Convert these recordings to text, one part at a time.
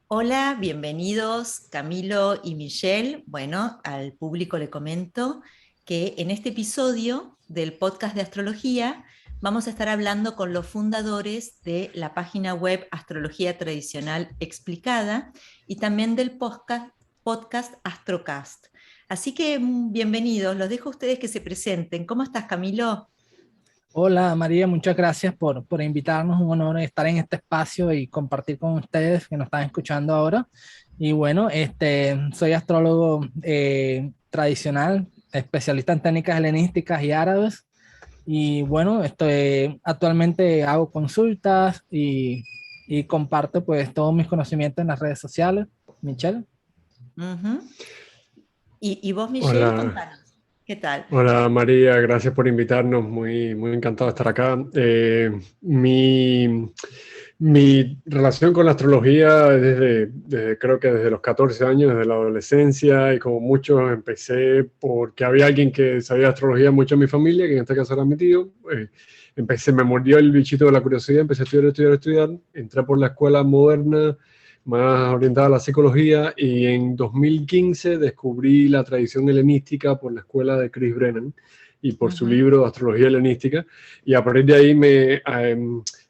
Hola, bienvenidos Camilo y Michelle. Bueno, al público le comento que en este episodio del podcast de astrología vamos a estar hablando con los fundadores de la página web Astrología Tradicional Explicada y también del podcast Astrocast. Así que bienvenidos, los dejo a ustedes que se presenten. ¿Cómo estás, Camilo? Hola María, muchas gracias por invitarnos. Un honor estar en este espacio y compartir con ustedes que nos están escuchando ahora. Y bueno, soy astrólogo tradicional, especialista en técnicas helenísticas y árabes. Y bueno, actualmente hago consultas y comparto pues todos mis conocimientos en las redes sociales. Michelle. Ujú. Y vos, Michelle, Hola, contanos, ¿qué tal? hola María, gracias por invitarnos, muy encantado de estar acá. Mi relación con la astrología es creo que desde los 14 años, desde la adolescencia, y como muchos empecé porque había alguien que sabía astrología mucho en mi familia, que en este caso era mi tío. Me mordió el bichito de la curiosidad, empecé a estudiar, entré por la escuela moderna más orientada a la psicología, y en 2015 descubrí la tradición helenística por la escuela de Chris Brennan y por su Ujú. libro Astrología Helenística, y a partir de ahí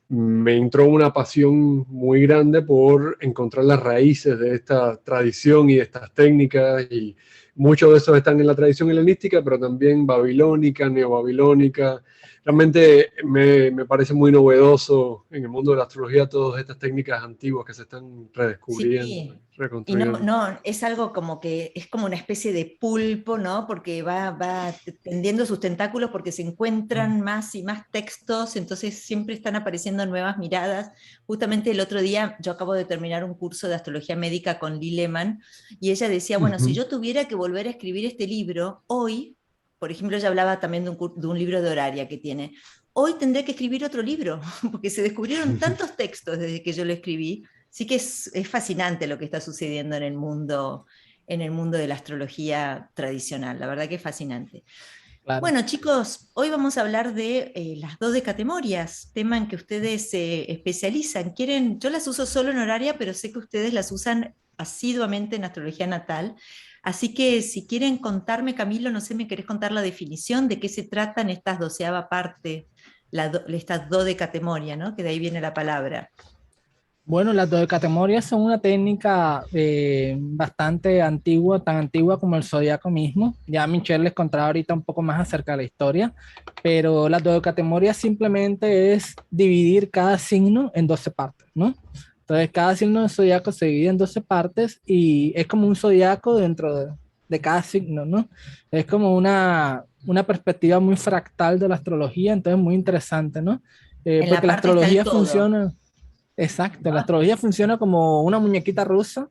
me entró una pasión muy grande por encontrar las raíces de esta tradición y de estas técnicas, y muchos de esos están en la tradición helenística, pero también babilónica, neobabilónica. Realmente me parece muy novedoso en el mundo de la astrología todas estas técnicas antiguas que se están redescubriendo, Sí, y no, reconstruyendo. no, es algo como que es como una especie de pulpo, ¿no? Porque va tendiendo sus tentáculos porque se encuentran más y más textos, entonces siempre están apareciendo nuevas miradas. Justamente el otro día yo acabo de terminar un curso de astrología médica con Lee Lehman y ella decía, bueno, si Ujú. yo tuviera que volver a escribir este libro hoy, por ejemplo, ella hablaba también de un libro de Horaria que tiene. Hoy tendré que escribir otro libro, porque se descubrieron tantos textos desde que yo lo escribí. Sí que es fascinante lo que está sucediendo en el mundo de la astrología tradicional, la verdad que es fascinante. Claro. Bueno, chicos, hoy vamos a hablar de las dodecatemorias, tema en que ustedes se especializan. Quieren, yo las uso solo en horaria, pero sé que ustedes las usan asiduamente en astrología natal. Así que si quieren contarme, Camilo, no sé, ¿me querés contar la definición de qué se tratan estas doceava parte, estas dodecatemoria, ¿no? Que de ahí viene la palabra. Bueno, las dodecatemorias son una técnica bastante antigua, tan antigua como el zodiaco mismo. Ya Michelle les contará ahorita un poco más acerca de la historia, pero las dodecatemorias simplemente es dividir cada signo en 12 partes, ¿no? Entonces, cada signo del zodiaco se divide en 12 partes y es como un zodiaco dentro de cada signo, ¿no? Es como una perspectiva muy fractal de la astrología, entonces muy interesante, ¿no? En la Porque la parte está el astrología todo. funciona. Exacto, la astrología funciona como una muñequita rusa,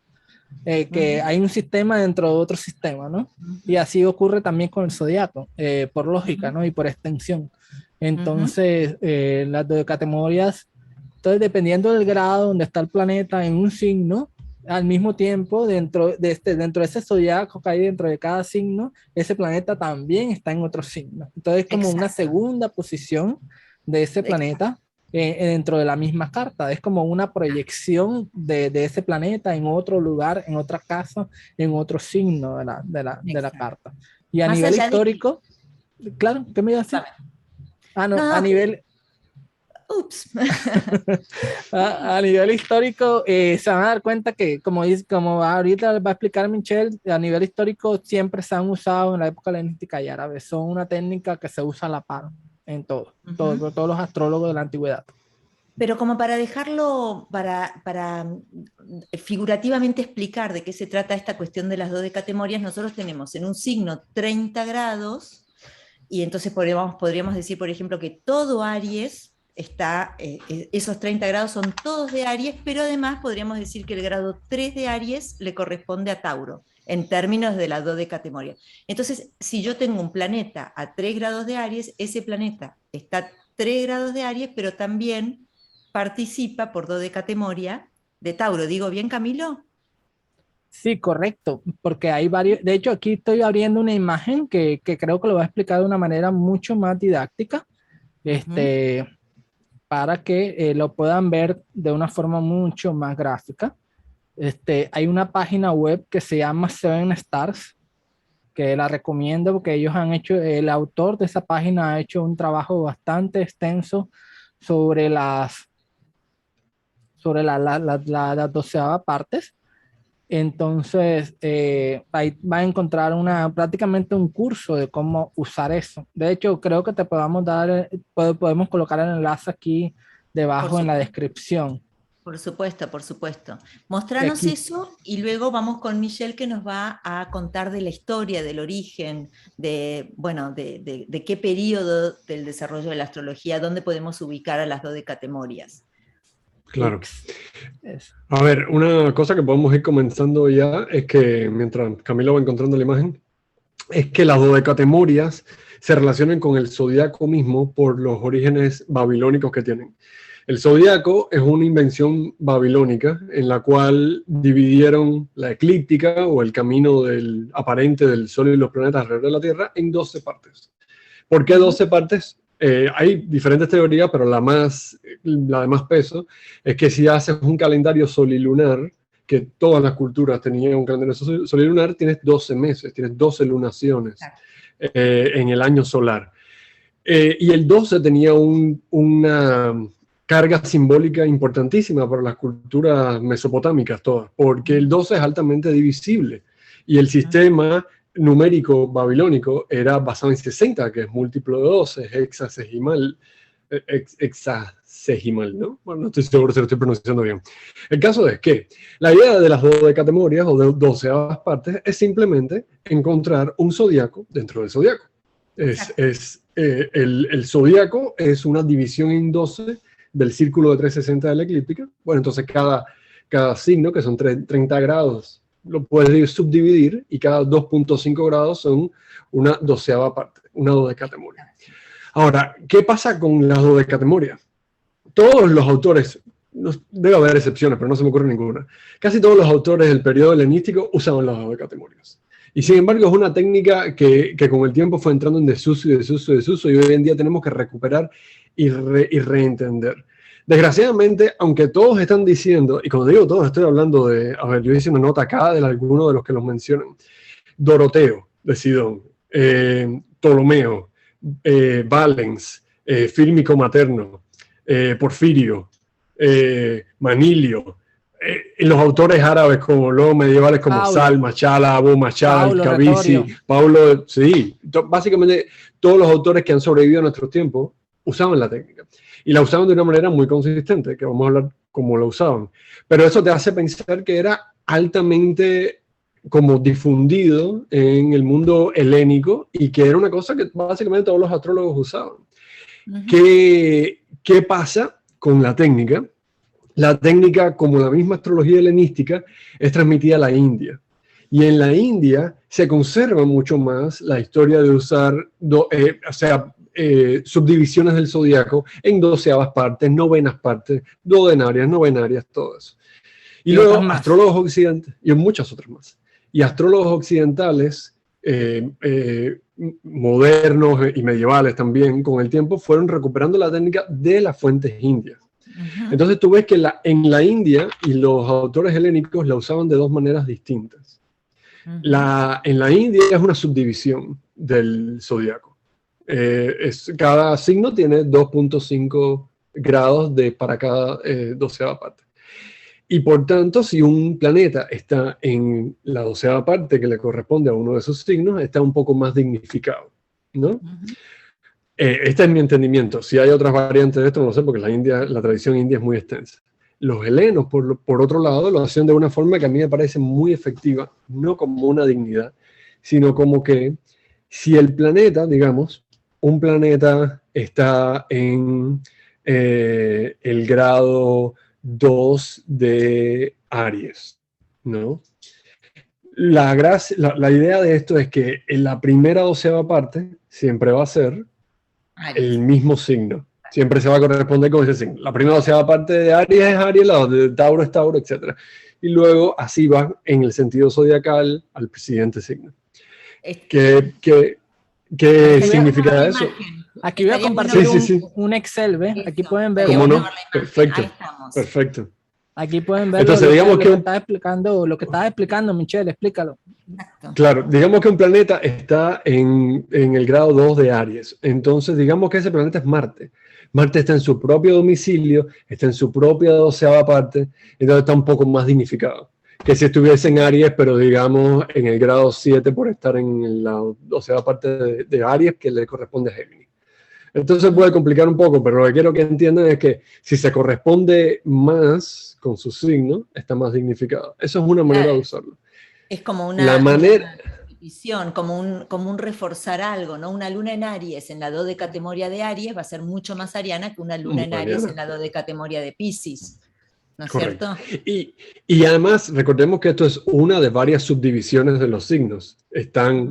que Ujú, hay un sistema dentro de otro sistema, ¿no? Y ujú, así ocurre también con el zodiaco, por lógica, ujú, ¿no? Y por extensión. ujú. Entonces, las dodecatemorias, entonces dependiendo del grado donde está el planeta en un signo, al mismo tiempo, dentro de ese zodiaco que hay dentro de cada signo, ese planeta también está en otro signo. Entonces, como una Exacto, segunda posición de ese exacto, planeta dentro de la misma carta. Es como una proyección de ese planeta en otro lugar, en otra casa, en otro signo de la exacto. carta. Y a Más nivel allá de que, histórico, claro, ¿qué me iba a decir? contame. Ah, No, no, no, ups. a nivel histórico, se van a dar cuenta que, como ahorita va a explicar Michelle, a nivel histórico siempre se han usado en la época helenística y árabe. Son una técnica que se usa a la par en Ujú. todos los astrólogos de la antigüedad. Pero como para dejarlo, para figurativamente explicar de qué se trata esta cuestión de las dodecatemorias, nosotros tenemos en un signo 30 grados, y entonces podríamos decir, por ejemplo, que todo Aries está, esos 30 grados son todos de Aries, pero además podríamos decir que el grado 3 de Aries le corresponde a Tauro, en términos de la dodecatemoria. Entonces, si yo tengo un planeta a 3 grados de Aries, ese planeta está a 3 grados de Aries, pero también participa por dodecatemoria de Tauro. ¿Digo bien, Camilo? Sí, correcto, porque hay varios, de hecho aquí estoy abriendo una imagen que creo que lo va a explicar de una manera mucho más didáctica, Ujú. para que lo puedan ver de una forma mucho más gráfica. Hay una página web que se llama Seven Stars, que la recomiendo porque ellos han hecho, el autor de esa página ha hecho un trabajo bastante extenso sobre las 12ª partes. Entonces, ahí va a encontrar prácticamente un curso de cómo usar eso. De hecho, creo que te podemos colocar el enlace aquí debajo en la descripción. Por supuesto, por supuesto. Mostranos eso y luego vamos con Michelle, que nos va a contar de la historia, del origen, de qué periodo del desarrollo de la astrología, dónde podemos ubicar a las dodecatemorias. Claro. A ver, una cosa que podemos ir comenzando ya es que, mientras Camilo va encontrando la imagen, es que las dodecatemorias se relacionan con el zodiaco mismo por los orígenes babilónicos que tienen. El zodiaco es una invención babilónica en la cual dividieron la eclíptica o el camino aparente del Sol y los planetas alrededor de la Tierra en 12 partes. ¿Por qué 12 partes? Hay diferentes teorías, pero la de más peso es que si haces un calendario solilunar, que todas las culturas tenían un calendario solilunar, tienes 12 meses, tienes 12 lunaciones en el año solar. Y el 12 tenía una carga simbólica importantísima para las culturas mesopotámicas todas, porque el 12 es altamente divisible y el sistema numérico babilónico era basado en 60, que es múltiplo de 12, es hexasesimal, ¿no? Bueno, no estoy seguro si lo estoy pronunciando bien. El caso es que la idea de las dodecatemorias o de 12 partes es simplemente encontrar un zodiaco dentro del zodiaco. El zodiaco es una división en 12 del círculo de 360 de la eclíptica. Bueno, entonces cada signo, que son 30 grados, lo puedes subdividir y cada 2.5 grados son una 12ª parte, una dodecatemoria. Ahora, ¿qué pasa con las dodecatemorias? Todos los autores, debe haber excepciones, pero no se me ocurre ninguna, casi todos los autores del periodo helenístico usaban las dodecatemorias. Y sin embargo es una técnica que con el tiempo fue entrando en desuso y hoy en día tenemos que recuperar y reentender. Desgraciadamente, aunque todos están diciendo, y cuando digo todos estoy hablando de, a ver, yo hice una nota acá de alguno de los que los mencionan, Doroteo de Sidón, Ptolomeo, Valens, Fílmico Materno, Porfirio, Manilio, los autores árabes como los medievales como Paulo, Sal, Machala, Abu Machal, Kabisi, Paulo, sí, básicamente todos los autores que han sobrevivido a nuestros tiempos usaban la técnica y la usaban de una manera muy consistente, que vamos a hablar cómo la usaban, pero eso te hace pensar que era altamente como difundido en el mundo helénico y que era una cosa que básicamente todos los astrólogos usaban. ¿Qué pasa con la técnica? La técnica, como la misma astrología helenística, es transmitida a la India. Y en la India se conserva mucho más la historia de usar subdivisiones del zodiaco en 12ª partes, 9ª partes, dodenarias, novenarias, todo eso. Y luego astrólogos occidentales, y muchas otras más. Y astrólogos occidentales, modernos y medievales también, con el tiempo, fueron recuperando la técnica de las fuentes indias. Entonces tú ves que en la India y los autores helénicos la usaban de dos maneras distintas. En la India es una subdivisión del zodiaco. Cada signo tiene 2.5 grados para cada 12ª parte. Y por tanto, si un planeta está en la 12ª parte que le corresponde a uno de esos signos, está un poco más dignificado, ¿no? Este es mi entendimiento. Si hay otras variantes de esto, no lo sé, porque la tradición india es muy extensa. Los helenos, por otro lado, lo hacen de una forma que a mí me parece muy efectiva, no como una dignidad, sino como que si el planeta, digamos, un planeta está en el grado 2 de Aries, ¿no? La idea de esto es que en la primera 12ª parte siempre va a ser el mismo signo. Siempre se va a corresponder con ese signo. La primera 12ª parte de Aries es Aries, la de Tauro es Tauro, etc. Y luego así va en el sentido zodiacal al siguiente signo. ¿Qué significa eso? Aquí voy a compartir un Excel, ¿ves? Aquí pueden ver. ¿Cómo no? Perfecto, perfecto. Aquí pueden ver Entonces, digamos que lo que estaba explicando, Michelle, explícalo. Exacto. claro, digamos que un planeta está en el grado 2 de Aries. Entonces, digamos que ese planeta es Marte. Marte está en su propio domicilio, está en su propia 12ª parte, entonces está un poco más dignificado que si estuviese en Aries, pero digamos en el grado 7 por estar en la 12ª parte de Aries que le corresponde a Géminis. Entonces puede complicar un poco, pero lo que quiero que entiendan es que si se corresponde más con su signo, está más dignificado. Eso es una manera de usarlo. Es como La manera... una repetición, como un reforzar algo, ¿no? Una luna en Aries en la dodecatemoria de Aries va a ser mucho más ariana que una luna en Aries en la dodecatemoria de Piscis, ¿no es Correcto. cierto? Y además, recordemos que esto es una de varias subdivisiones de los signos.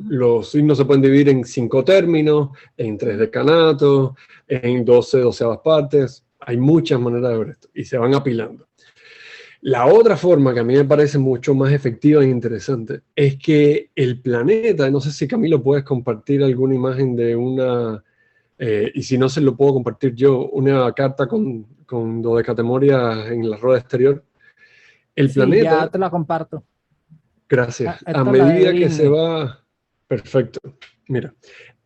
Los signos se pueden dividir en 5 términos, en 3 decanatos, en 12 doceavas partes. Hay muchas maneras de ver esto y se van apilando. La otra forma que a mí me parece mucho más efectiva e interesante es que el planeta, no sé si Camilo puedes compartir alguna imagen de una, y si no se lo puedo compartir yo, una carta con dodecatemoria en la rueda exterior. El Sí, planeta, ya te la comparto. gracias, a Esta es la de medida que se Britney. va, perfecto, mira,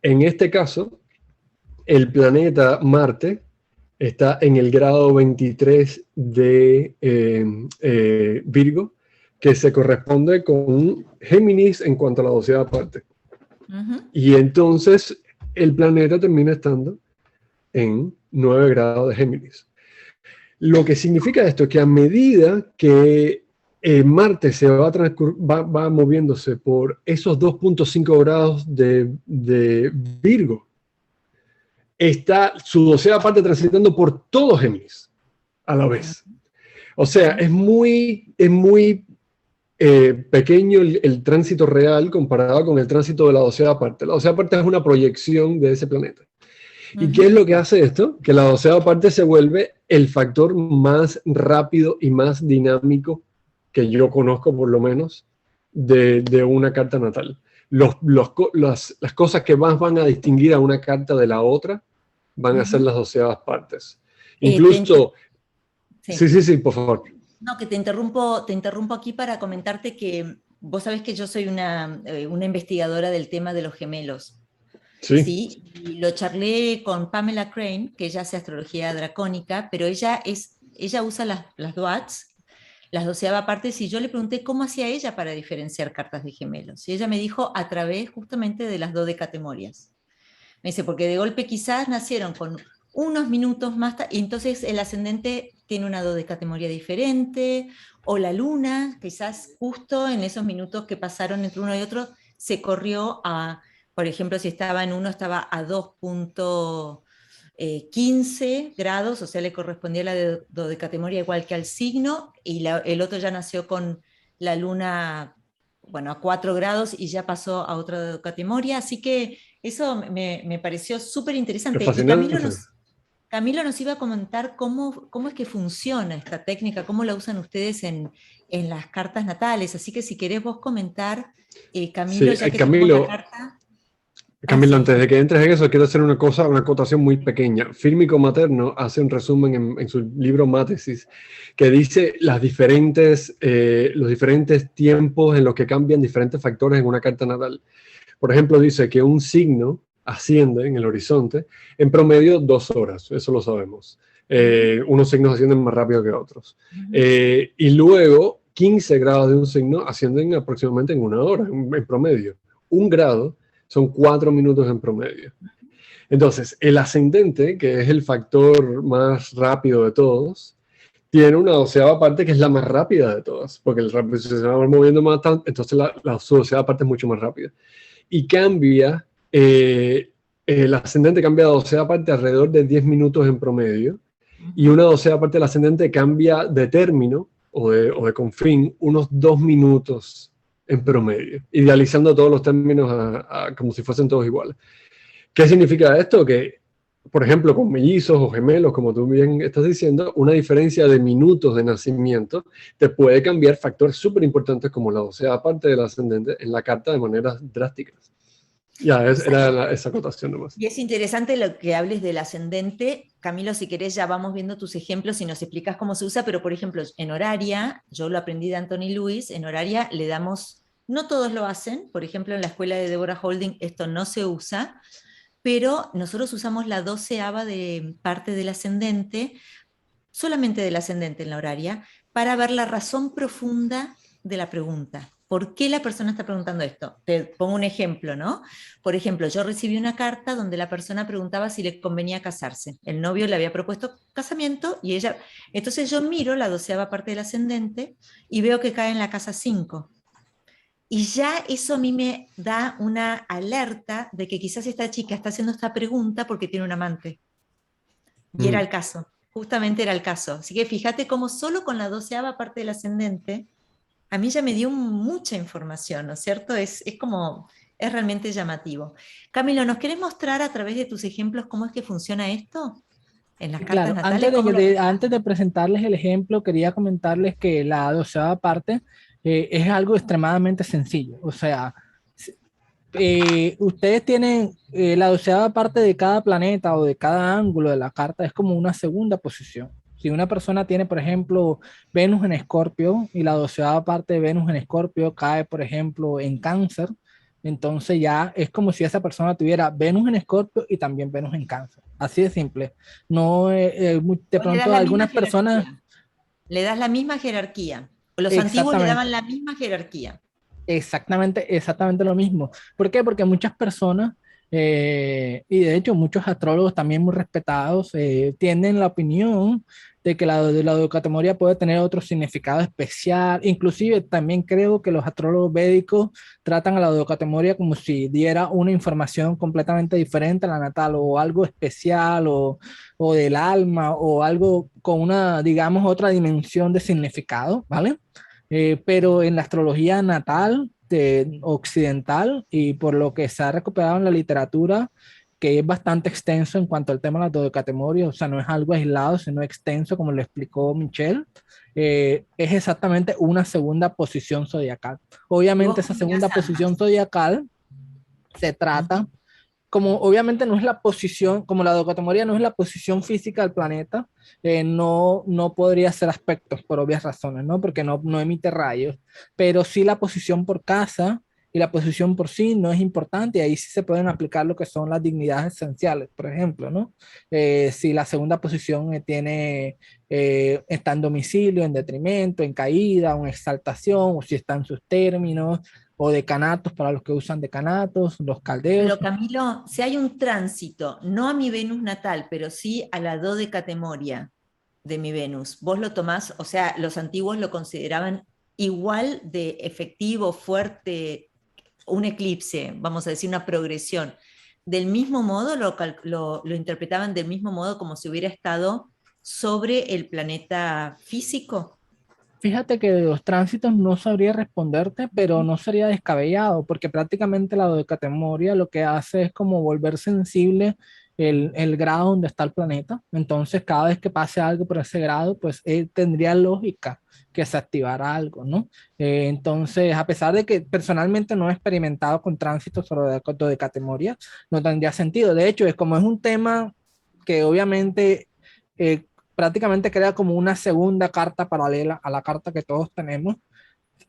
en este caso, el planeta Marte está en el grado 23 de Virgo, que se corresponde con Géminis en cuanto a la 12ª parte. Y entonces el planeta termina estando en 9 grados de Géminis. Lo que significa esto es que a medida que Marte se va moviéndose por esos 2.5 grados de Virgo, está su 12ª parte transitando por todo Géminis a la vez. O sea, es muy pequeño el tránsito real comparado con el tránsito de la 12ª parte. La 12ª parte es una proyección de ese planeta. ¿Y qué es lo que hace esto? Que la 12ª parte se vuelve el factor más rápido y más dinámico que yo conozco, por lo menos, de una carta natal. Las cosas que más van a distinguir a una carta de la otra van a ser las 12ª partes. Incluso... Sí, por favor. No, que te interrumpo aquí para comentarte que vos sabés que yo soy una investigadora del tema de los gemelos. Sí. Y lo charlé con Pamela Crane, que ella hace astrología dracónica, pero ella usa las DOATs, las 12ª partes, y yo le pregunté cómo hacía ella para diferenciar cartas de gemelos. Y ella me dijo a través justamente de las dodecatemorias. Me dice, porque de golpe quizás nacieron con unos minutos más, y entonces el ascendente tiene una dodecatemoria diferente, o la luna, quizás justo en esos minutos que pasaron entre uno y otro, se corrió a, por ejemplo, si estaba en uno, estaba a 2.15 grados, o sea, le correspondía la dodecatemoria igual que al signo, y el otro ya nació con la luna, bueno, a 4 grados y ya pasó a otra dodecatemoria, así que eso me pareció súper interesante. Y Camilo nos iba a comentar cómo es que funciona esta técnica, cómo la usan ustedes en las cartas natales. Así que si querés vos comentar, Camilo, sí, ya que Camilo, tenemos la carta. Camilo, antes de que entres en eso, quiero hacer una acotación muy pequeña. Fírmico Materno hace un resumen en su libro Mátesis que dice los diferentes tiempos en los que cambian diferentes factores en una carta natal. Por ejemplo, dice que un signo asciende en el horizonte en promedio 2 horas, eso lo sabemos. Unos signos ascienden más rápido que otros. Y luego 15 grados de un signo ascienden aproximadamente en 1 hora, en promedio. 1 grado son 4 minutos en promedio. Entonces, el ascendente, que es el factor más rápido de todos, tiene una 12ª parte que es la más rápida de todas, porque se va moviendo más, entonces la 12ª parte es mucho más rápida. Y cambia, el ascendente cambia de 12ª parte alrededor de 10 minutos en promedio, y una 12ª parte del ascendente cambia de término o de confín unos 2 minutos en promedio, idealizando todos los términos como si fuesen todos iguales. ¿Qué significa esto? Que, por ejemplo, con mellizos o gemelos, como tú bien estás diciendo, una diferencia de minutos de nacimiento te puede cambiar factores súper importantes como la 12ª parte del ascendente en la carta de maneras drásticas. Ya, era esa acotación nomás. Y es interesante lo que hables del ascendente. Camilo, si querés, ya vamos viendo tus ejemplos y nos explicas cómo se usa, pero por ejemplo, en Horaria, yo lo aprendí de Anthony Lewis, en Horaria le damos, no todos lo hacen, por ejemplo, en la escuela de Deborah Holding esto no se usa, pero nosotros usamos la 12ª de parte del ascendente, solamente del ascendente en la Horaria, para ver la razón profunda de la pregunta. ¿Por qué la persona está preguntando esto? Te pongo un ejemplo, ¿no? Por ejemplo, yo recibí una carta donde la persona preguntaba si le convenía casarse. El novio le había propuesto casamiento y ella... Entonces yo miro la 12ª parte del ascendente y veo que cae en la casa 5. Y ya eso a mí me da una alerta de que quizás esta chica está haciendo esta pregunta porque tiene un amante. Y era el caso, justamente era el caso. Así que fíjate cómo solo con la 12ª parte del ascendente, a mí ya me dio mucha información, ¿no es cierto? Es realmente llamativo. Camilo, ¿nos querés mostrar a través de tus ejemplos cómo es que funciona esto en las cartas Claro, natales? antes de presentarles el ejemplo, quería comentarles que la 12ª parte es algo extremadamente sencillo. O sea, ustedes tienen la 12ª parte de cada planeta o de cada ángulo de la carta, es como una segunda posición. Si una persona tiene, por ejemplo, Venus en Escorpio y la 12ª parte de Venus en Escorpio cae, por ejemplo, en Cáncer, entonces ya es como si esa persona tuviera Venus en Escorpio y también Venus en Cáncer. Así de simple. No, de pronto algunas personas... Le das la misma jerarquía. Los antiguos le Exactamente. daban la misma jerarquía. Exactamente lo mismo. ¿Por qué? Porque muchas personas, y de hecho muchos astrólogos también muy respetados, tienen la opinión de que de la dodecatemoria puede tener otro significado especial. Inclusive también creo que los astrólogos védicos tratan a la dodecatemoria como si diera una información completamente diferente a la natal o algo especial o del alma o algo con una, digamos, otra dimensión de significado, ¿vale? Pero en la astrología natal occidental y por lo que se ha recuperado en la literatura, que es bastante extenso en cuanto al tema de las dodecatemorias, o sea, no es algo aislado, sino extenso, como lo explicó Michelle, es exactamente una segunda posición zodiacal. Obviamente esa segunda posición zodiacal se trata como obviamente no es la posición, como la dodecatemoria no es la posición física del planeta, no podría ser aspectos por obvias razones, ¿no? Porque no emite rayos, pero sí la posición por casa y la posición por sí no es importante y ahí sí se pueden aplicar lo que son las dignidades esenciales, por ejemplo, ¿no? Si la segunda posición está en domicilio, en detrimento, en caída, o en exaltación, o si está en sus términos, o decanatos para los que usan decanatos, los caldeos. Pero Camilo, si hay un tránsito, no a mi Venus natal, pero sí a la dodecatemoria de mi Venus, vos lo tomás, o sea, los antiguos lo consideraban igual de efectivo, fuerte, un eclipse, vamos a decir, una progresión. Del mismo modo, lo interpretaban del mismo modo como si hubiera estado sobre el planeta físico. Fíjate que de los tránsitos no sabría responderte, pero no sería descabellado, porque prácticamente la dodecatemoria lo que hace es como volver sensible el grado donde está el planeta. Entonces, cada vez que pase algo por ese grado, pues tendría lógica que se activara algo, ¿no? Entonces, a pesar de que personalmente no he experimentado con tránsitos sobre dodecatemoria, no tendría sentido. De hecho, es como es un tema que obviamente... prácticamente crea como una segunda carta paralela a la carta que todos tenemos.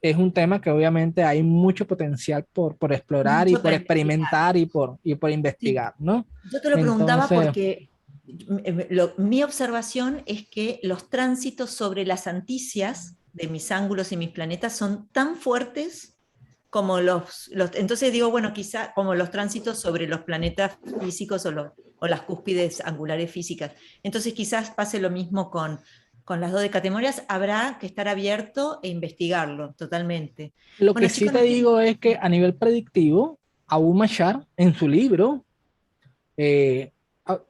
Es un tema que obviamente hay mucho potencial por explorar y Mucho por para investigar. experimentar y por Sí. investigar, ¿no? Yo te lo preguntaba Entonces, porque mi observación es que los tránsitos sobre las anticias de mis ángulos y mis planetas son tan fuertes como entonces digo, bueno, quizá como los tránsitos sobre los planetas físicos o las cúspides angulares físicas. Entonces quizás pase lo mismo con las dodecatemorias, habrá que estar abierto e investigarlo totalmente. lo Bueno, que sí chicos, te digo es que a nivel predictivo, Abu Mashar en su libro, eh,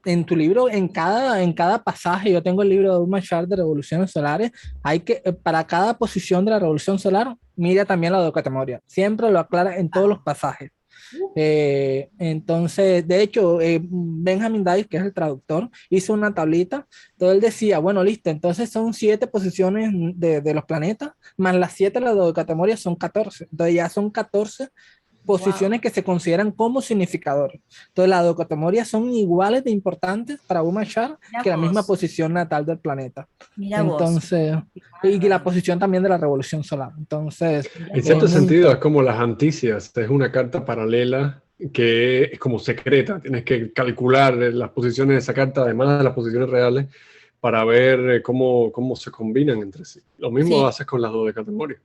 en tu libro, en cada pasaje, yo tengo el libro de Abu Mashar de revoluciones solares, hay que, para cada posición de la revolución solar, mira también la dodecatemoria. Siempre lo aclara en todos los pasajes. Entonces, de hecho, Benjamin Dice, que es el traductor, hizo una tablita. Entonces él decía, bueno, listo, entonces son 7 posiciones de los planetas, más las 7 de la dodecatemoria son 14. Entonces ya son 14 posiciones que se consideran como significadores. Entonces, las dodecatemorias son iguales de importantes para Umashar que la misma posición natal del planeta. Mira Entonces, y que la posición también de la revolución solar. Entonces, en cierto sentido, es como las anticias, es una carta paralela que es como secreta. Tienes que calcular las posiciones de esa carta, además de las posiciones reales, para ver cómo se combinan entre sí. Lo mismo haces con las dodecatemorias.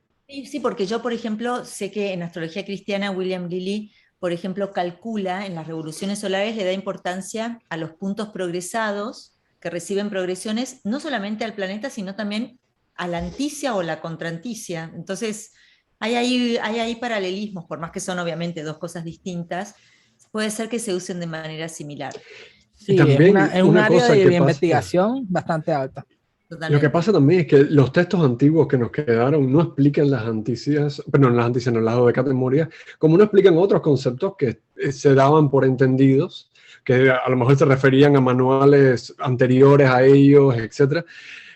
Sí, porque yo, por ejemplo, sé que en astrología cristiana William Lilly, por ejemplo, calcula en las revoluciones solares, le da importancia a los puntos progresados que reciben progresiones, no solamente al planeta, sino también a la anticia o la contranticia. Entonces, hay ahí paralelismos, por más que son obviamente dos cosas distintas, puede ser que se usen de manera similar. Sí, también es un área de investigación bastante alta. Totalmente. Lo que pasa también es que los textos antiguos que nos quedaron no explican las anticias, perdón, las anticias, no, las dodecatemorias, como no explican otros conceptos que se daban por entendidos, que a lo mejor se referían a manuales anteriores a ellos, etc.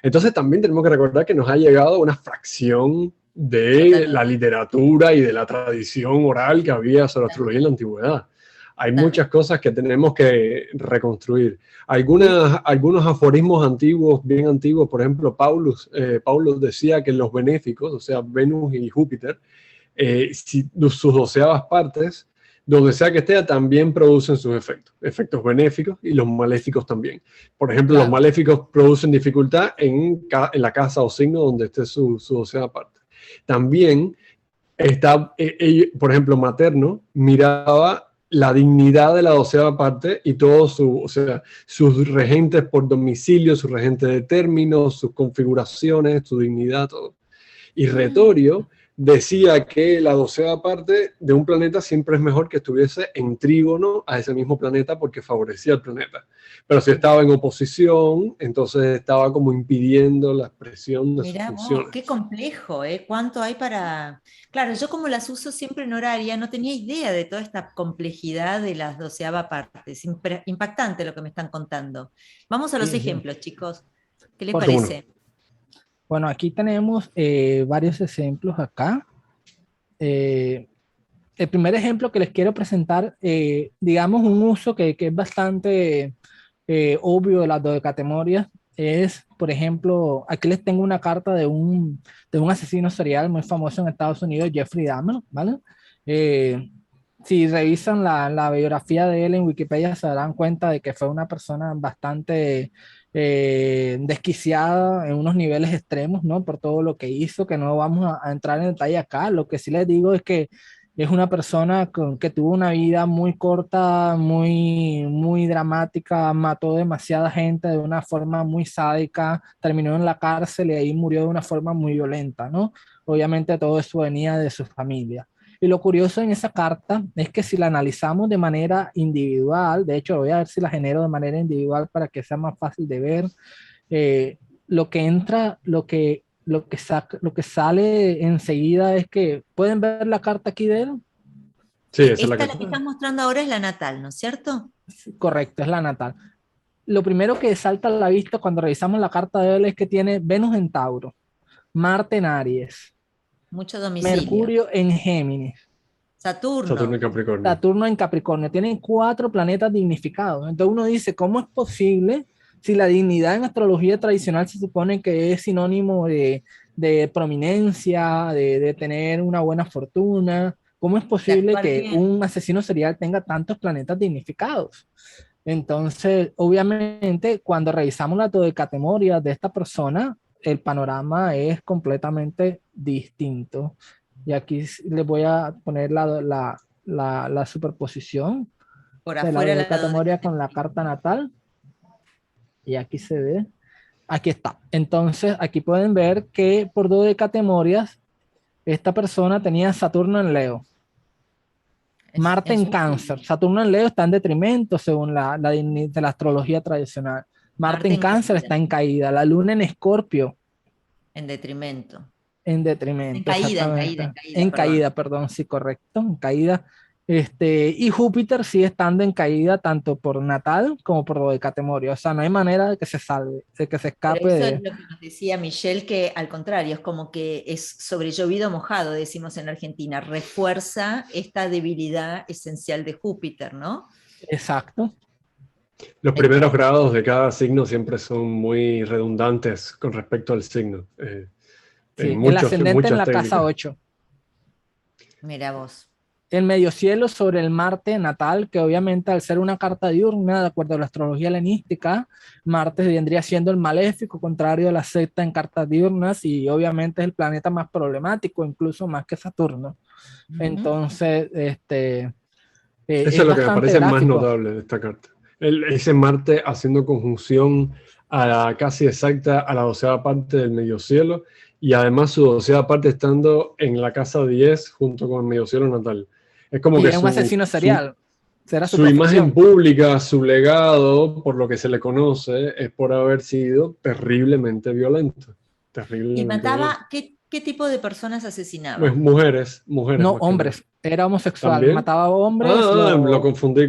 Entonces también tenemos que recordar que nos ha llegado una fracción de la literatura y de la tradición oral que había sobre astrología en la antigüedad. Hay muchas cosas que tenemos que reconstruir. Algunos aforismos antiguos, bien antiguos, por ejemplo, Paulus decía que los benéficos, o sea, Venus y Júpiter, sus 12avas partes, donde sea que esté, también producen sus efectos benéficos, y los maléficos también. Por ejemplo, los maléficos producen dificultad en la casa o signo donde esté su 12ava parte. También está, por ejemplo, Materno miraba la dignidad de la 12ava parte y todos sus regentes por domicilio, sus regentes de términos, sus configuraciones, su dignidad, todo. Y Retorio decía que la 12ava parte de un planeta siempre es mejor que estuviese en trígono a ese mismo planeta porque favorecía al planeta. Pero si estaba en oposición, entonces estaba como impidiendo la expresión de sus funciones. Qué complejo, ¿eh? ¿Cuánto hay para...? Claro, yo como las uso siempre en horaria, no tenía idea de toda esta complejidad de las 12ava partes. Impactante lo que me están contando. Vamos a los ejemplos, chicos. ¿Qué les parece? Bueno, aquí tenemos varios ejemplos acá. El primer ejemplo que les quiero presentar, digamos un uso que es bastante obvio de las dodecatemorias, es, por ejemplo, aquí les tengo una carta de un asesino serial muy famoso en Estados Unidos, Jeffrey Dahmer, ¿vale? Si revisan la biografía de él en Wikipedia se darán cuenta de que fue una persona bastante desquiciada en unos niveles extremos, ¿no? Por todo lo que hizo, que no vamos a entrar en detalle acá. Lo que sí les digo es que es una persona que tuvo una vida muy corta, muy dramática, mató demasiada gente de una forma muy sádica, terminó en la cárcel y ahí murió de una forma muy violenta, ¿no? Obviamente todo eso venía de su familia. Y lo curioso en esa carta es que si la analizamos de manera individual, de hecho voy a ver si la genero de manera individual para que sea más fácil de ver, lo que entra, lo que sale enseguida es que, ¿pueden ver la carta aquí de él? Sí, esa es la que estás mostrando ahora es la natal, ¿no es cierto? Correcto, es la natal. Lo primero que salta a la vista cuando revisamos la carta de él es que tiene Venus en Tauro, Marte en Aries, mucho domicilio, Mercurio en Géminis, Saturno en Capricornio. Saturno en Capricornio. Tienen 4 planetas dignificados. Entonces uno dice, ¿cómo es posible si la dignidad en astrología tradicional se supone que es sinónimo de prominencia, de tener una buena fortuna? ¿Cómo es posible que un asesino serial tenga tantos planetas dignificados? Entonces, obviamente, cuando revisamos la dodecatemoria de esta persona, el panorama es completamente distinto. Y aquí les voy a poner la superposición por de afuera la dodecatemoria con la carta natal. Y aquí se ve. Aquí está. Entonces, aquí pueden ver que por dodecatemorias, esta persona tenía Saturno en Leo. Marte en Cáncer. Saturno en Leo está en detrimento según de la astrología tradicional. Marte en Cáncer está en caída. La Luna en Escorpio. En detrimento. En detrimento. En caída, perdón, sí, correcto. En caída. Y Júpiter sigue estando en caída tanto por natal como por dodecatemoria. O sea, no hay manera de que se salve, de que se Pero escape eso es de... lo que nos decía Michelle, que al contrario, es como que es sobre llovido mojado, decimos en Argentina, refuerza esta debilidad esencial de Júpiter, ¿no? Exacto. Los primeros Entonces, grados de cada signo siempre son muy redundantes con respecto al signo, Sí, el en ascendente en muchas la casa técnicas. 8. mira vos. El medio cielo sobre el Marte natal, que obviamente al ser una carta diurna, de acuerdo a la astrología helenística, Marte vendría siendo el maléfico, contrario a la sexta en cartas diurnas, y obviamente es el planeta más problemático, incluso más que Saturno. Ujú. Entonces, Eso es es lo que me bastante parece más gráfico. notable de esta carta. Ese Marte haciendo conjunción a la casi exacta a la doceava parte del medio cielo y además su doceava parte estando en la casa 10 junto con el medio cielo natal. Es como Sí, que es un asesino serial. Será su su imagen profesión. pública, su legado, por lo que se le conoce, es por haber sido terriblemente violento. Y Terriblemente violento. mataba, ¿qué tipo de personas Pues asesinaba? mujeres No más que nada. hombres, era homosexual, ¿También? mataba hombres, Lo lo... lo confundí Sí,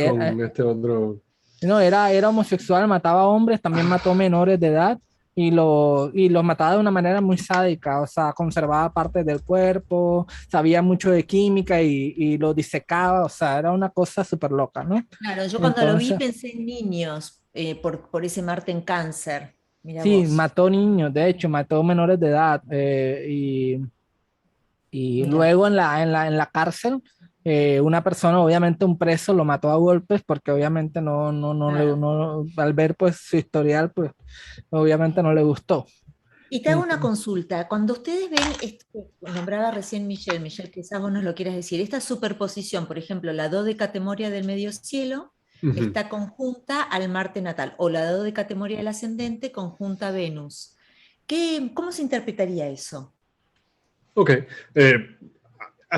con este otro. no, era homosexual, mataba hombres, también mató menores de edad y los mataba de una manera muy sádica, o sea, conservaba partes del cuerpo, sabía mucho de química y lo disecaba, o sea, era una cosa súper loca, ¿no? Claro, yo cuando lo vi Entonces, pensé en niños, por ese Marte en cáncer. Mira sí, vos, mató niños, de hecho, mató menores de edad y mira. luego en la cárcel, una persona, obviamente un preso, lo mató a golpes porque obviamente Claro. al ver pues su historial, pues obviamente no le gustó. Y te hago una Entonces, consulta. Cuando ustedes ven, esto que nombraba recién Michelle, quizás vos nos lo quieras decir, esta superposición, por ejemplo, la dodecatemoria del medio cielo Ujú. está conjunta al Marte natal, o la dodecatemoria del ascendente conjunta a Venus. ¿Cómo se interpretaría eso? Ok. Eh,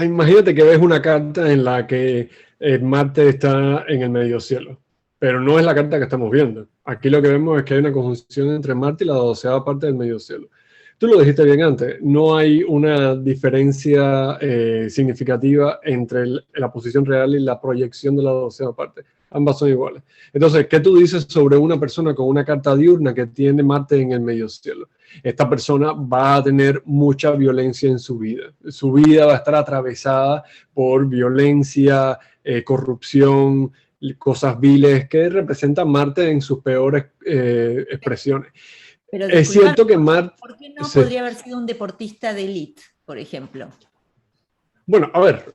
Imagínate que ves una carta en la que Marte está en el medio cielo, pero no es la carta que estamos viendo. Aquí lo que vemos es que hay una conjunción entre Marte y la doceava parte del medio cielo. Tú lo dijiste bien antes, no hay una diferencia significativa entre la posición real y la proyección de la doceava parte. Ambas son iguales. Entonces, ¿qué tú dices sobre una persona con una carta diurna que tiene Marte en el medio cielo? Esta persona va a tener mucha violencia en su vida. Su vida va a estar atravesada por violencia, corrupción, cosas viles que representan Marte en sus peores expresiones. Pero Es disculpame, cierto que Marte... ¿por qué no Sí. podría haber sido un deportista de élite, por ejemplo? Bueno, a ver.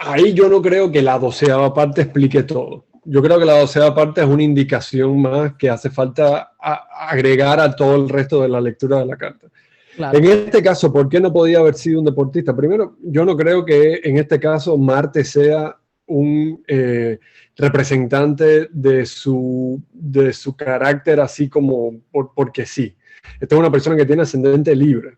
Ahí yo no creo que la doceava parte explique todo. Yo creo que la doceava parte es una indicación más que hace falta agregar a todo el resto de la lectura de la carta. En claro, este caso, ¿por qué no podía haber sido un deportista? Primero, yo no creo que en este caso Marte sea un representante de su carácter así como porque sí. Esta es una persona que tiene ascendente libre.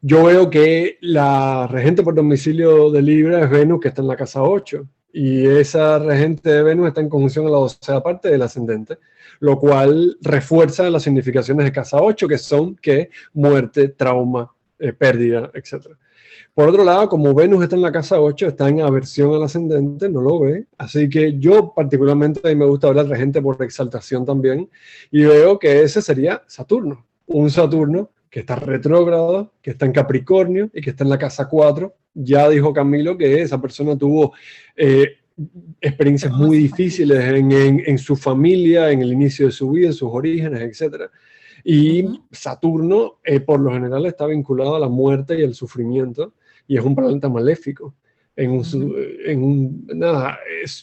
Yo veo que la regente por domicilio de Libra es Venus, que está en la casa 8, y esa regente de Venus está en conjunción a la 12ª parte del ascendente, lo cual refuerza las significaciones de casa 8, que son que muerte, trauma, pérdida, etc. Por otro lado, como Venus está en la casa 8, está en aversión al ascendente, no lo ve. Así que yo particularmente a mí me gusta hablar de regente por exaltación también, y veo que ese sería Saturno, un Saturno que está retrógrado, que está en Capricornio y que está en la casa 4. Ya dijo Camilo que esa persona tuvo experiencias muy Traumas difíciles infantiles. en su familia, en el inicio de su vida, en sus orígenes, etc. Y Ujú, Saturno, por lo general, está vinculado a la muerte y al sufrimiento, y es un planeta maléfico. ujú. Nada,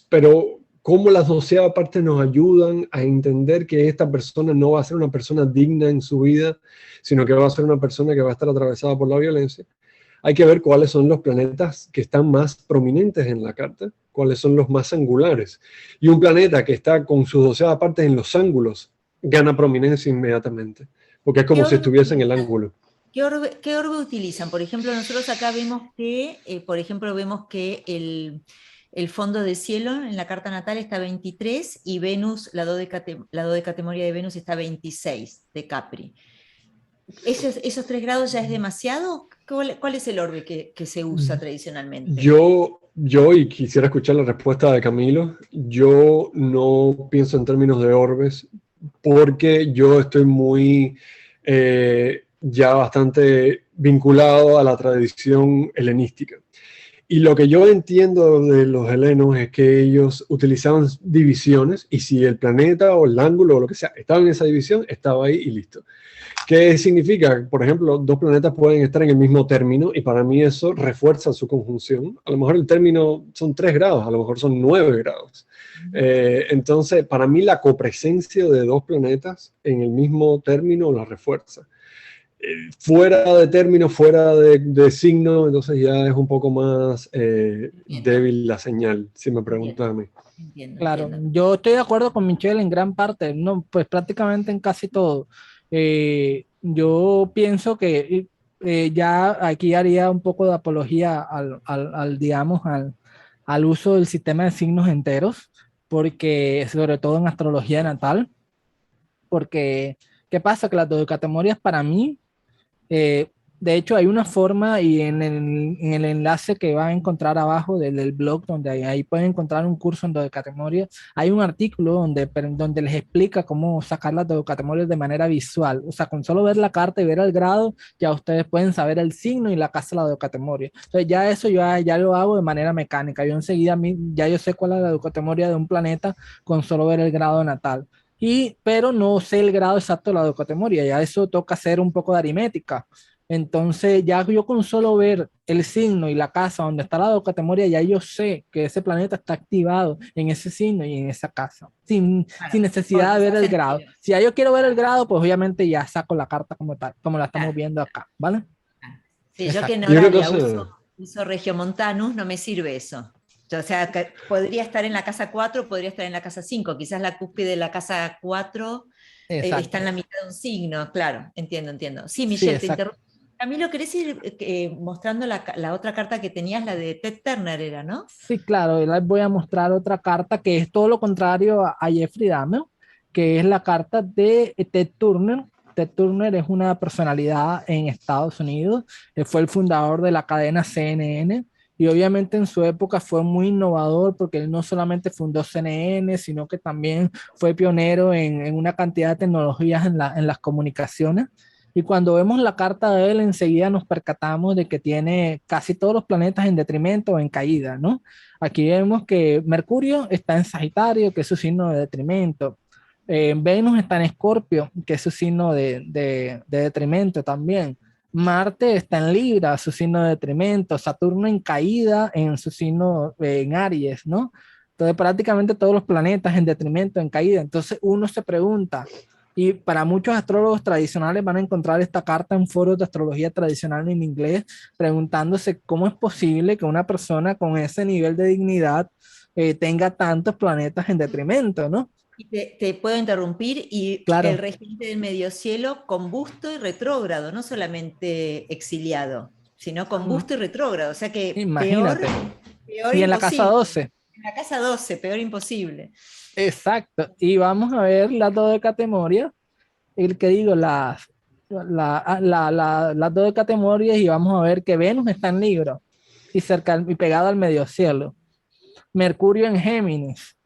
pero cómo las doceavas partes nos ayudan a entender que esta persona no va a ser una persona digna en su vida, sino que va a ser una persona que va a estar atravesada por la violencia. Hay que ver cuáles son los planetas que están más prominentes en la carta, cuáles son los más angulares. Y un planeta que está con sus doceavas partes en los ángulos gana prominencia inmediatamente, porque es ¿Qué como si orbe estuviese en el utilizan? ángulo. ¿Qué orbe utilizan? Por ejemplo, nosotros acá vemos que, el fondo de cielo en la carta natal está 23 y Venus, la dodecatemoria de Venus está 26 de Capri. ¿Esos 3 grados ya es demasiado? ¿Cuál es el orbe que se usa tradicionalmente? Y quisiera escuchar la respuesta de Camilo, yo no pienso en términos de orbes porque yo estoy muy ya bastante vinculado a la tradición helenística. Y lo que yo entiendo de los helenos es que ellos utilizaban divisiones y si el planeta o el ángulo o lo que sea estaba en esa división, estaba ahí y listo. ¿Qué significa? Por ejemplo, dos planetas pueden estar en el mismo término y para mí eso refuerza su conjunción. A lo mejor el término son 3 grados, a lo mejor son 9 grados. Entonces, para mí la copresencia de dos planetas en el mismo término la refuerza. Fuera de término, fuera de signo, entonces ya es un poco más débil la señal, si me preguntas a mí. Claro, yo estoy de acuerdo con Michelle en gran parte, no, pues prácticamente en casi todo. Yo pienso que ya aquí haría un poco de apología digamos, al uso del sistema de signos enteros, porque sobre todo en astrología natal, porque ¿qué pasa? Que las dodecatemorias para mí eh, de hecho, hay una forma y en el enlace que va a encontrar abajo del blog, donde ahí pueden encontrar un curso en dodecatemoria, hay un artículo donde les explica cómo sacar las dodecatemorias de manera visual. O sea, con solo ver la carta y ver el grado, ya ustedes pueden saber el signo y la casa de la dodecatemoria. Entonces, ya eso ya lo hago de manera mecánica. Yo enseguida, ya yo sé cuál es la dodecatemoria de un planeta con solo ver el grado natal. Pero no sé el grado exacto de la dodecatemoria, ya eso toca hacer un poco de aritmética. Entonces, ya yo con solo ver el signo y la casa donde está la dodecatemoria, ya yo sé que ese planeta está activado en ese signo y en esa casa, sin necesidad de ver el grado. Si ya yo quiero ver el grado, pues obviamente ya saco la carta como tal, como la estamos viendo acá, ¿vale? Sí, yo que en Yo creo que Horaria uso Regiomontanus, no me sirve eso. O sea, que podría estar en la casa 4, podría estar en la casa 5. Quizás la cúspide de la casa 4 está en la mitad de un signo. Claro, entiendo. Sí, Michelle, te interrumpo. Camilo, ¿querés ir mostrando la otra carta que tenías, la de Ted Turner era, no? Sí, claro, les voy a mostrar otra carta que es todo lo contrario a Jeffrey Dahmer, que es la carta de Ted Turner. Ted Turner es una personalidad en Estados Unidos, fue el fundador de la cadena CNN y obviamente en su época fue muy innovador porque él no solamente fundó CNN, sino que también fue pionero en una cantidad de tecnologías en las comunicaciones. Y cuando vemos la carta de él, enseguida nos percatamos de que tiene casi todos los planetas en detrimento o en caída, ¿no? Aquí vemos que Mercurio está en Sagitario, que es su signo de detrimento. Venus está en Escorpio, que es su signo de detrimento también. Marte está en Libra, su signo de detrimento. Saturno en caída en su signo en Aries, ¿no? Entonces prácticamente todos los planetas en detrimento, en caída. Entonces uno se pregunta, y para muchos astrólogos tradicionales van a encontrar esta carta en foros de astrología tradicional en inglés, preguntándose cómo es posible que una persona con ese nivel de dignidad tenga tantos planetas en detrimento, ¿no? Y te puedo interrumpir, y claro. El regente del mediocielo combusto y retrógrado, no solamente exiliado, sino combusto y retrógrado, o sea que imagínate. peor y en la casa 12. En la casa 12, peor imposible. Exacto. Y vamos a ver las dodecatemorias, el que digo, las dodecatemorias, y vamos a ver que Venus está en Libra y cerca y pegado al mediocielo. Mercurio en Géminis,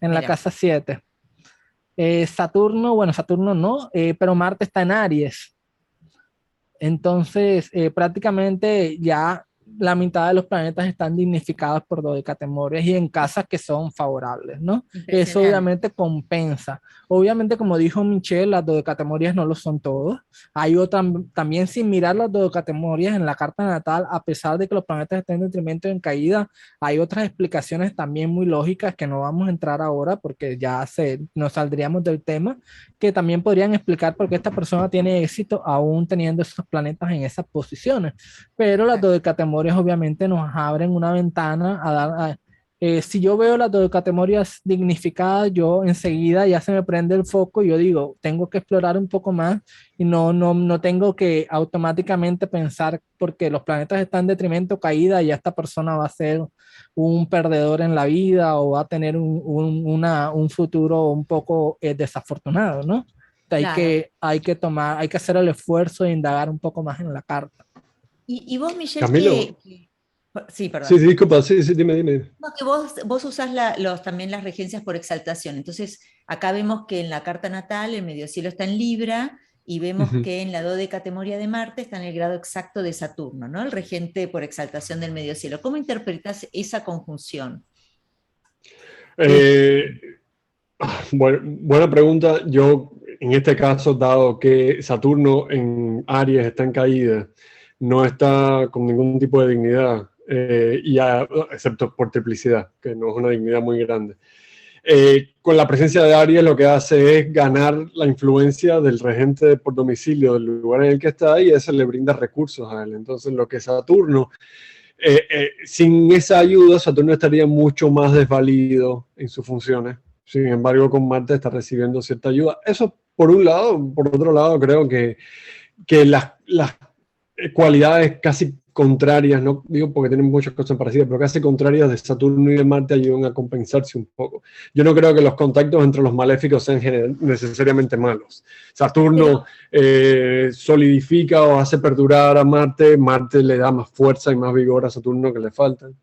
en la casa 7. Saturno, bueno, Saturno no, pero Marte está en Aries. Entonces, prácticamente ya la mitad de los planetas están dignificados por dodecatemorias y en casas que son favorables, ¿no? Eso obviamente compensa. Obviamente, como dijo Michelle, las dodecatemorias no lo son todos. Hay otra, también sin mirar las dodecatemorias en la carta natal, a pesar de que los planetas estén en detrimento y en caída, hay otras explicaciones también muy lógicas que no vamos a entrar ahora porque ya nos saldríamos del tema, que también podrían explicar por qué esta persona tiene éxito aún teniendo esos planetas en esas posiciones. Pero las dodecatemorias obviamente nos abren una ventana a dar... si yo veo las dodecatemorias dignificadas, yo enseguida ya se me prende el foco y yo digo, tengo que explorar un poco más y no tengo que automáticamente pensar porque los planetas están en detrimento, caída, y ya esta persona va a ser un perdedor en la vida o va a tener un futuro un poco desafortunado, ¿no? Hay que hacer el esfuerzo de indagar un poco más en la carta. Y vos, Michelle, Camilo. Sí, perdón. Sí, disculpa, sí, dime. No, que vos usás también las regencias por exaltación. Entonces, acá vemos que en la carta natal el medio cielo está en Libra y vemos Ujú. que en la dodecatemoria de Marte está en el grado exacto de Saturno, ¿no? El regente por exaltación del medio cielo. ¿Cómo interpretas esa conjunción? Eh, buena pregunta. Yo, en este caso, dado que Saturno en Aries está en caída, no está con ningún tipo de dignidad, excepto por triplicidad, que no es una dignidad muy grande. Con la presencia de Aries lo que hace es ganar la influencia del regente por domicilio del lugar en el que está y eso le brinda recursos a él. Entonces, lo que Saturno, sin esa ayuda, Saturno estaría mucho más desvalido en sus funciones. Sin embargo, con Marte está recibiendo cierta ayuda. Eso por un lado. Por otro lado, creo que las cualidades casi contrarias, no digo porque tienen muchas cosas parecidas, pero casi contrarias de Saturno y de Marte ayudan a compensarse un poco. Yo no creo que los contactos entre los maléficos sean necesariamente malos. Saturno solidifica o hace perdurar a Marte, Marte le da más fuerza y más vigor a Saturno que le faltan.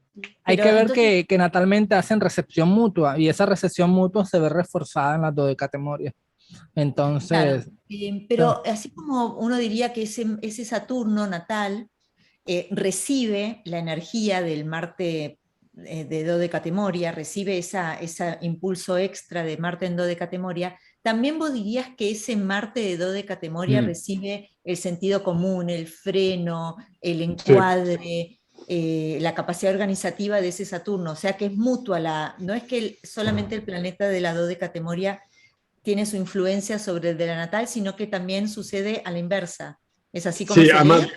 Hay que ver que natalmente hacen recepción mutua y esa recepción mutua se ve reforzada en las dodecatemorias. Entonces... Claro, pero así como uno diría que ese Saturno natal recibe la energía del Marte de dodecatemoria, recibe ese impulso extra de Marte en dodecatemoria, también vos dirías que ese Marte de dodecatemoria recibe el sentido común, el freno, el encuadre, la capacidad organizativa de ese Saturno, o sea que es mutua, no es que solamente el planeta de la dodecatemoria tiene su influencia sobre el de la natal, sino que también sucede a la inversa. ¿Es así como se además, lee?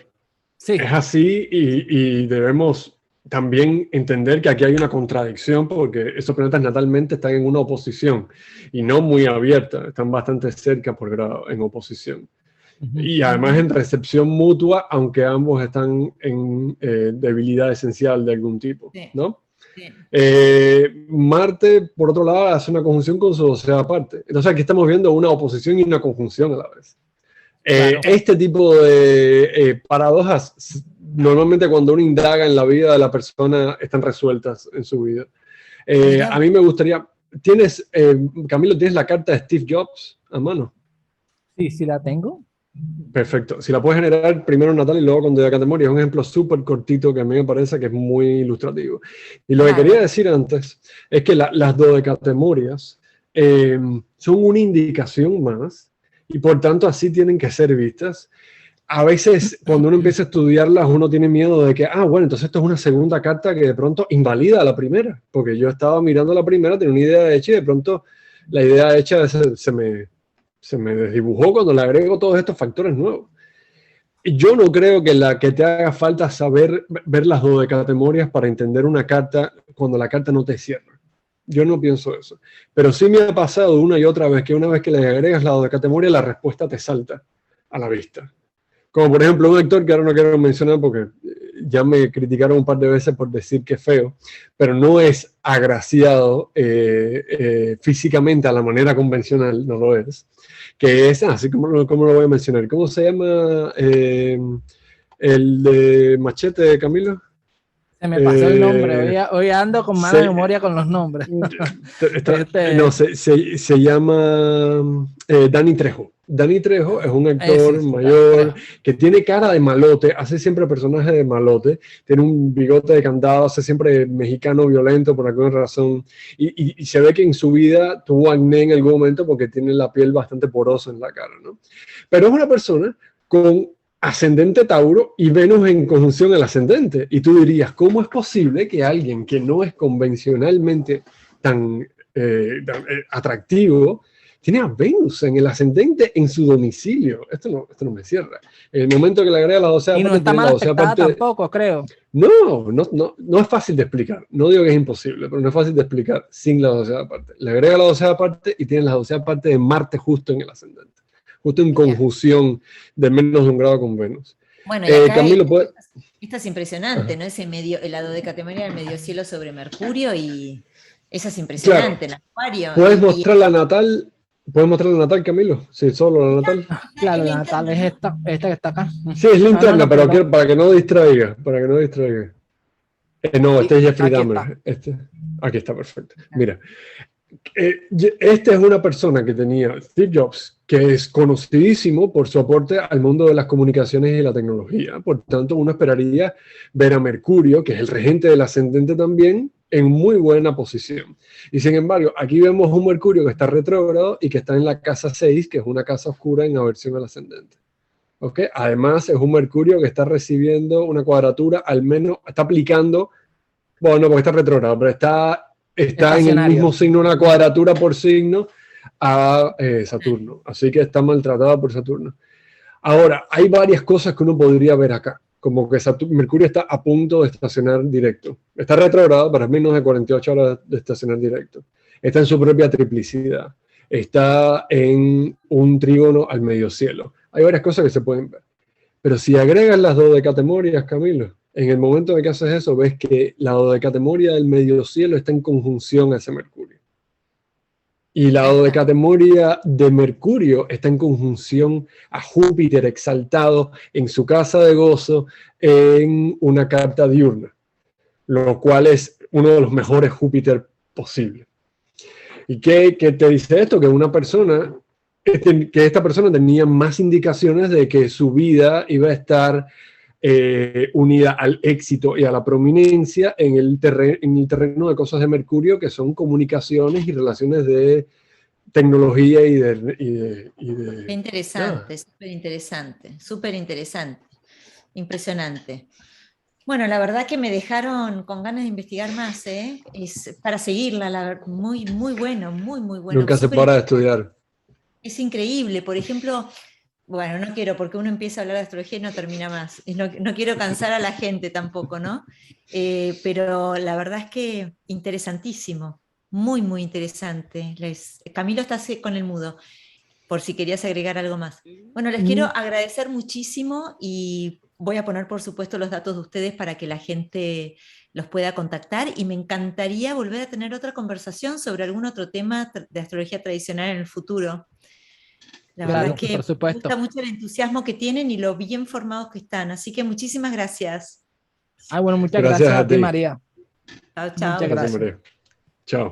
Es así y debemos también entender que aquí hay una contradicción porque esos planetas natalmente están en una oposición y no muy abierta, están bastante cerca por grado en oposición. Y además en recepción mutua, aunque ambos están en debilidad esencial de algún tipo, ¿no? Sí. Marte, por otro lado, hace una conjunción con su doceava parte. Entonces aquí estamos viendo una oposición y una conjunción a la vez. Claro. Este tipo de paradojas, normalmente cuando uno indaga en la vida de la persona, están resueltas en su vida. A mí me gustaría... Camilo, ¿tienes la carta de Steve Jobs a mano? Sí, la tengo. Perfecto. Si la puedes generar primero natal y luego con dodecatemoria, es un ejemplo súper cortito que a mí me parece que es muy ilustrativo. Y lo que quería decir antes es que las dodecatemorias son una indicación más y por tanto así tienen que ser vistas. A veces cuando uno empieza a estudiarlas uno tiene miedo de que, bueno, entonces esto es una segunda carta que de pronto invalida a la primera, porque yo estaba mirando la primera, tenía una idea hecha y de pronto la idea hecha se me desdibujó cuando le agrego todos estos factores nuevos. Yo no creo que te haga falta saber ver las dodecatemorias para entender una carta cuando la carta no te cierra. Yo no pienso eso. Pero sí me ha pasado una y otra vez que una vez que le agregas la dodecatemoria, la respuesta te salta a la vista. Como por ejemplo un actor que ahora no quiero mencionar porque ya me criticaron un par de veces por decir que es feo, pero no es agraciado físicamente a la manera convencional, no lo es. Que es, así como lo voy a mencionar. ¿Cómo se llama el de Machete, Camilo? Se me pasó el nombre, hoy ando con mala memoria con los nombres. No, se llama Danny Trejo. Danny Trejo es un actor mayor que tiene cara de malote, hace siempre personajes de malote, tiene un bigote de candado, hace siempre mexicano violento por alguna razón, y se ve que en su vida tuvo acné en algún momento porque tiene la piel bastante porosa en la cara, ¿no? Pero es una persona con ascendente Tauro y Venus en conjunción al ascendente. Y tú dirías, ¿cómo es posible que alguien que no es convencionalmente tan atractivo tiene a Venus en el ascendente en su domicilio? Esto no me cierra. En el momento que le agrega la doceava parte... Y no está mal aspectada tampoco, creo. No es fácil de explicar. No digo que es imposible, pero no es fácil de explicar sin la doceava parte. Le agrega la doceava parte y tiene la doceava parte de Marte justo en el ascendente. Justo en conjunción de menos de un grado con Venus. Bueno, y acá Camilo, esta es impresionante, ¿no? El lado de categoría del medio cielo sobre Mercurio y esa es impresionante, claro. En Acuario. Puedes mostrar la natal ¿Puedes mostrarle a Natal, Camilo? Sí, solo a Natal. Claro, Es la la Natal es interna, ¿no? esta que está acá. Sí, es linterna, No, pero pero para que no distraiga, para que no distraiga. No, sí, este es Jeffrey aquí está. Dahmer. Aquí está, perfecto. Mira, esta es una persona que tenía Steve Jobs, que es conocidísimo por su aporte al mundo de las comunicaciones y la tecnología. Por tanto, uno esperaría ver a Mercurio, que es el regente del ascendente también, en muy buena posición. Y sin embargo, aquí vemos un Mercurio que está retrógrado y que está en la casa 6, que es una casa oscura en aversión al ascendente. ¿Okay? Además, es un Mercurio que está recibiendo una cuadratura, al menos está aplicando, bueno, no, porque está retrógrado, pero está en el mismo Estacionario. signo, una cuadratura por signo a Saturno. Así que está maltratada por Saturno. Ahora, hay varias cosas que uno podría ver acá. Como que Mercurio está a punto de estacionar directo. Está retrógrado para menos de 48 horas de estacionar directo. Está en su propia triplicidad. Está en un trígono al medio cielo. Hay varias cosas que se pueden ver. Pero si agregas las dodecatemorias, Camilo, en el momento en que haces eso, ves que la dodecatemoria del medio cielo está en conjunción a ese Mercurio. Y la Ahí está. dodecatemoria de Mercurio está en conjunción a Júpiter exaltado en su casa de gozo en una carta diurna, lo cual es uno de los mejores Júpiter posibles. ¿Y qué te dice esto? Que una persona, que esta persona tenía más indicaciones de que su vida iba a estar unida al éxito y a la prominencia en el terreno de cosas de Mercurio, que son comunicaciones y relaciones de tecnología Qué interesante, súper interesante, súper interesante, impresionante. Bueno, la verdad que me dejaron con ganas de investigar más, ¿eh? Es para seguirla, muy, muy bueno, Nunca se súper para de estudiar. es increíble. Por ejemplo, bueno, no quiero, porque uno empieza a hablar de astrología y no termina más. Y no quiero cansar a la gente tampoco, ¿no? Pero la verdad es que interesantísimo, muy interesante. Camilo está así con el mudo, por si querías agregar algo más. Bueno, les quiero Mm, agradecer muchísimo y voy a poner, por supuesto, los datos de ustedes para que la gente los pueda contactar y me encantaría volver a tener otra conversación sobre algún otro tema de astrología tradicional en el futuro. La verdad es Claro, que por me gusta supuesto. mucho el entusiasmo que tienen y lo bien formados que están. Así que muchísimas gracias. Ah, bueno, muchas Gracias gracias a a ti, ti. María. Chao, Muchas chao. Gracias, gracias. María. Chao.